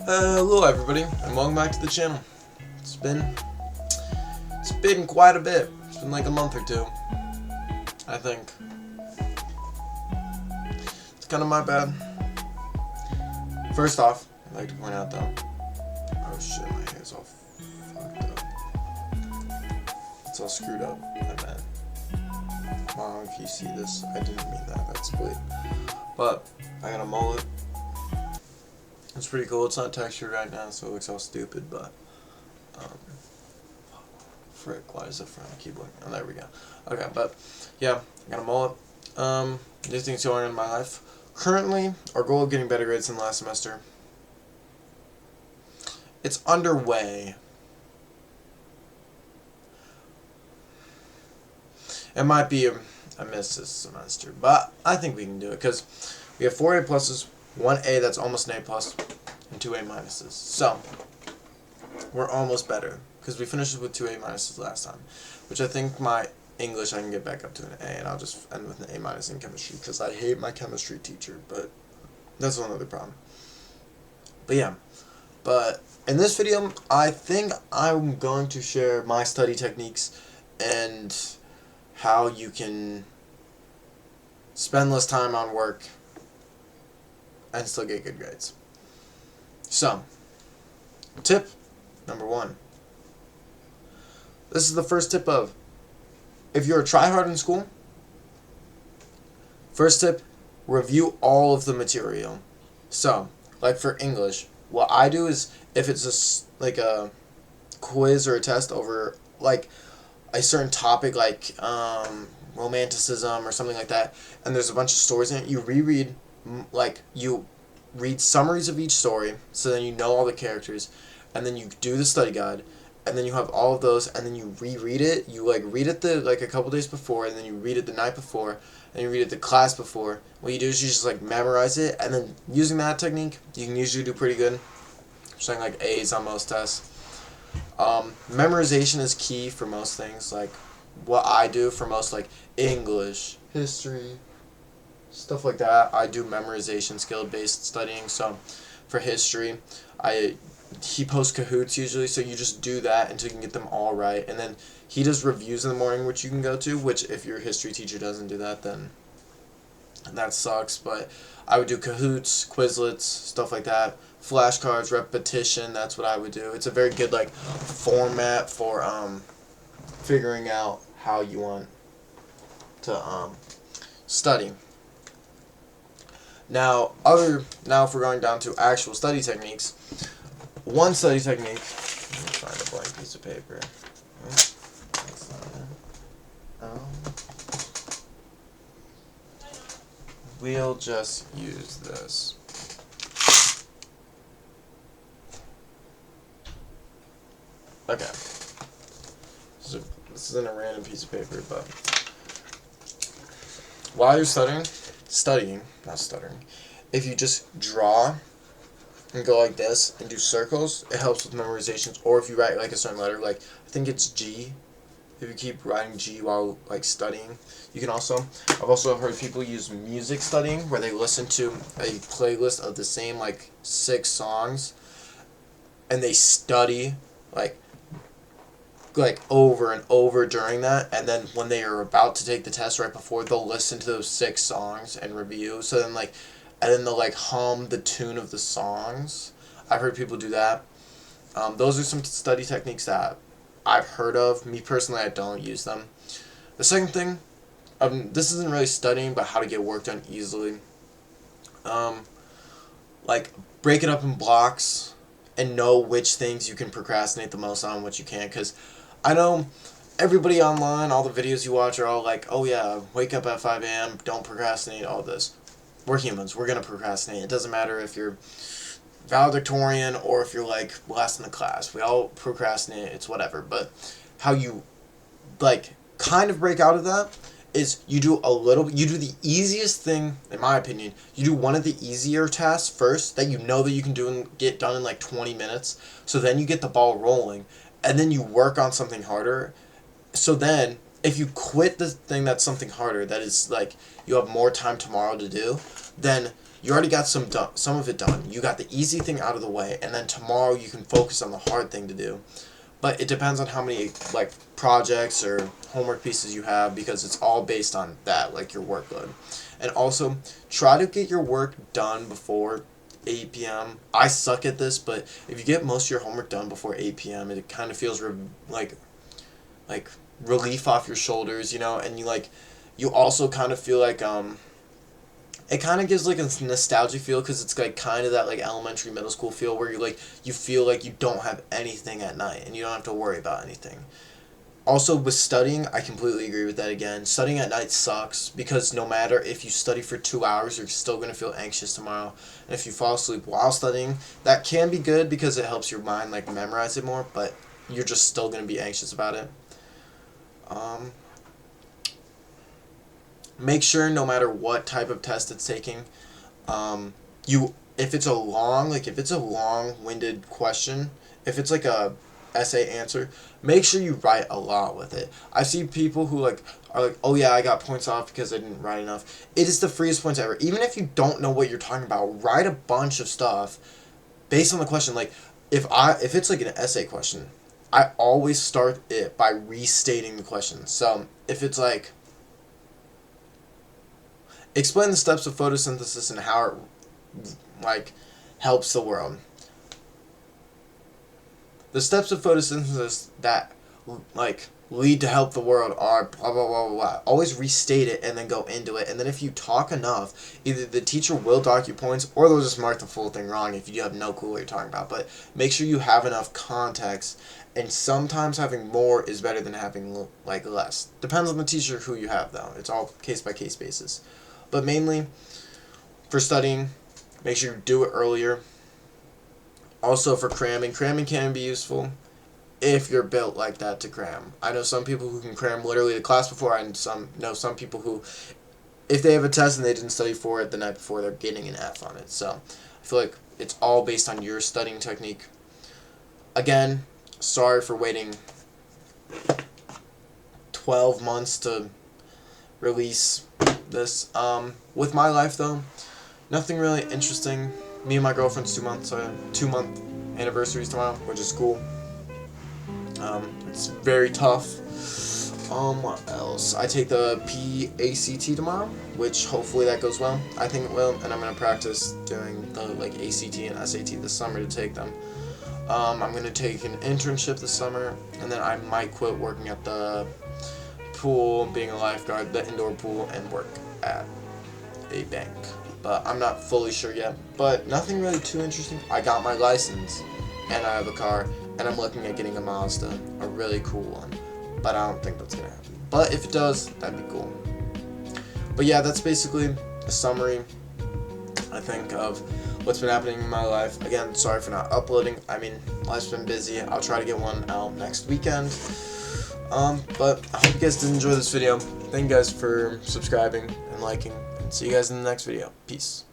Hello everybody, and welcome back to the channel. It's been quite a bit. It's been like a month or two, I think. It's kind of my bad. First off, I'd like to point out though. Oh shit, my hair's all fucked up. It's all screwed up. I meant. Mom, if you see this, I didn't mean that. That's bleed. But I got a mullet. It's pretty cool. It's not textured right now, so it looks all stupid, but frick, why is the front keep looking? Oh, there we go. Okay, but yeah, I got a mullet. These things going on in my life. Currently, our goal of getting better grades than last semester. It's underway. It might be a miss this semester, but I think we can do it because we have 4 A pluses, 1 A that's almost an A plus, and 2 A minuses. So we're almost better because we finished with 2 A minuses last time, which I think my English I can get back up to an A, and I'll just end with an A minus in chemistry because I hate my chemistry teacher, but that's another problem. But yeah, but in this video, I think I'm going to share my study techniques and how you can spend less time on work and still get good grades. So, tip number 1. This is the first tip of, if you're a tryhard in school, first tip, review all of the material. So, like for English, what I do is, if it's like a quiz or a test over like a certain topic, like romanticism or something like that, and there's a bunch of stories in it, you reread, like you read summaries of each story, so then you know all the characters, and then you do the study guide, and then you have all of those, and then you reread it. You like read it a couple days before, and then you read it the night before, and you read it the class before. What you do is you just like memorize it, and then using that technique, you can usually do pretty good. Showing like A's on most tests. Memorization is key for most things. Like what I do for most like English, history, stuff like that, I do memorization skill-based studying. So for history, he posts Kahoots usually, so you just do that until you can get them all right, and then he does reviews in the morning, which you can go to, which if your history teacher doesn't do that, then that sucks. But I would do Kahoots, Quizlets, stuff like that, flashcards, repetition. That's what I would do. It's a very good like format for figuring out how you want to study. Now if we're going down to actual study techniques, one study technique, let me find a blank piece of paper. That's not it. We'll just use this. Okay. This isn't a random piece of paper, but while you're studying, not stuttering, if you just draw and go like this and do circles, it helps with memorizations. Or if you write like a certain letter, like I think it's G, if you keep writing G while like studying, you can also, I've also heard people use music studying, where they listen to a playlist of the same like 6 songs, and they study like over and over during that, and then when they are about to take the test right before, they'll listen to those 6 songs and review. So then and then they'll like hum the tune of the songs. I've heard people do that. Those are some study techniques that I've heard of. Me personally, I don't use them. The second thing, this isn't really studying, but how to get work done easily. Like break it up in blocks and know which things you can procrastinate the most on, which you can't. Because I know everybody online, all the videos you watch are all like, oh yeah, wake up at 5 a.m., don't procrastinate, all this. We're humans. We're going to procrastinate. It doesn't matter if you're valedictorian or if you're like last in the class. We all procrastinate. It's whatever. But how you like kind of break out of that is you do the easiest thing, in my opinion. You do one of the easier tasks first that you know that you can do and get done in like 20 minutes. So then you get the ball rolling, and then you work on something harder. So then if you quit the thing that's something harder, that is like you have more time tomorrow to do, then you already got some of it done. You got the easy thing out of the way, and then tomorrow you can focus on the hard thing to do. But it depends on how many like projects or homework pieces you have, because it's all based on that, like your workload. And also, try to get your work done before 8 p.m. I suck at this, but if you get most of your homework done before 8 p.m., it kind of feels like relief off your shoulders, you know, and you also kind of feel like it kind of gives like a nostalgic feel, because it's like kind of that like elementary, middle school feel where you feel like you don't have anything at night and you don't have to worry about anything. Also, with studying, I completely agree with that again. Studying at night sucks, because no matter if you study for 2 hours, you're still going to feel anxious tomorrow. And if you fall asleep while studying, that can be good because it helps your mind like memorize it more, but you're just still going to be anxious about it. Make sure no matter what type of test it's taking, if it's a long-winded question, if it's like a essay answer, make sure you write a lot with it. I see people who are like, oh yeah, I got points off because I didn't write enough. It is the freest points ever. Even if you don't know what you're talking about, write a bunch of stuff based on the question. Like if it's like an essay question, I always start it by restating the question. So if it's like, explain the steps of photosynthesis and how it helps the world. The steps of photosynthesis that lead to help the world are blah blah blah blah blah. Always restate it and then go into it. And then if you talk enough, either the teacher will dock you points or they'll just mark the full thing wrong if you have no clue what you're talking about. But make sure you have enough context. And sometimes having more is better than having less. Depends on the teacher who you have though. It's all case by case basis. But mainly for studying, make sure you do it earlier. Also for cramming can be useful if you're built like that to cram. I know some people who can cram literally the class before, and know some people who, if they have a test and they didn't study for it the night before, they're getting an F on it. So I feel like it's all based on your studying technique. Again, sorry for waiting 12 months to release this. With my life though, nothing really interesting. Me and my girlfriend's 2-month anniversaries tomorrow, which is cool. It's very tough. What else? I take the PACT tomorrow, which hopefully that goes well. I think it will, and I'm gonna practice doing the ACT and SAT this summer to take them. I'm gonna take an internship this summer, and then I might quit working at the pool, being a lifeguard, the indoor pool, and work at a bank. But I'm not fully sure yet. But nothing really too interesting. I got my license, and I have a car, and I'm looking at getting a Mazda, a really cool one. But I don't think that's gonna happen. But if it does, that'd be cool. But yeah, that's basically a summary, I think, of what's been happening in my life. Again, sorry for not uploading. I mean, life's been busy. I'll try to get one out next weekend. But I hope you guys did enjoy this video. Thank you guys for subscribing and liking. And see you guys in the next video. Peace.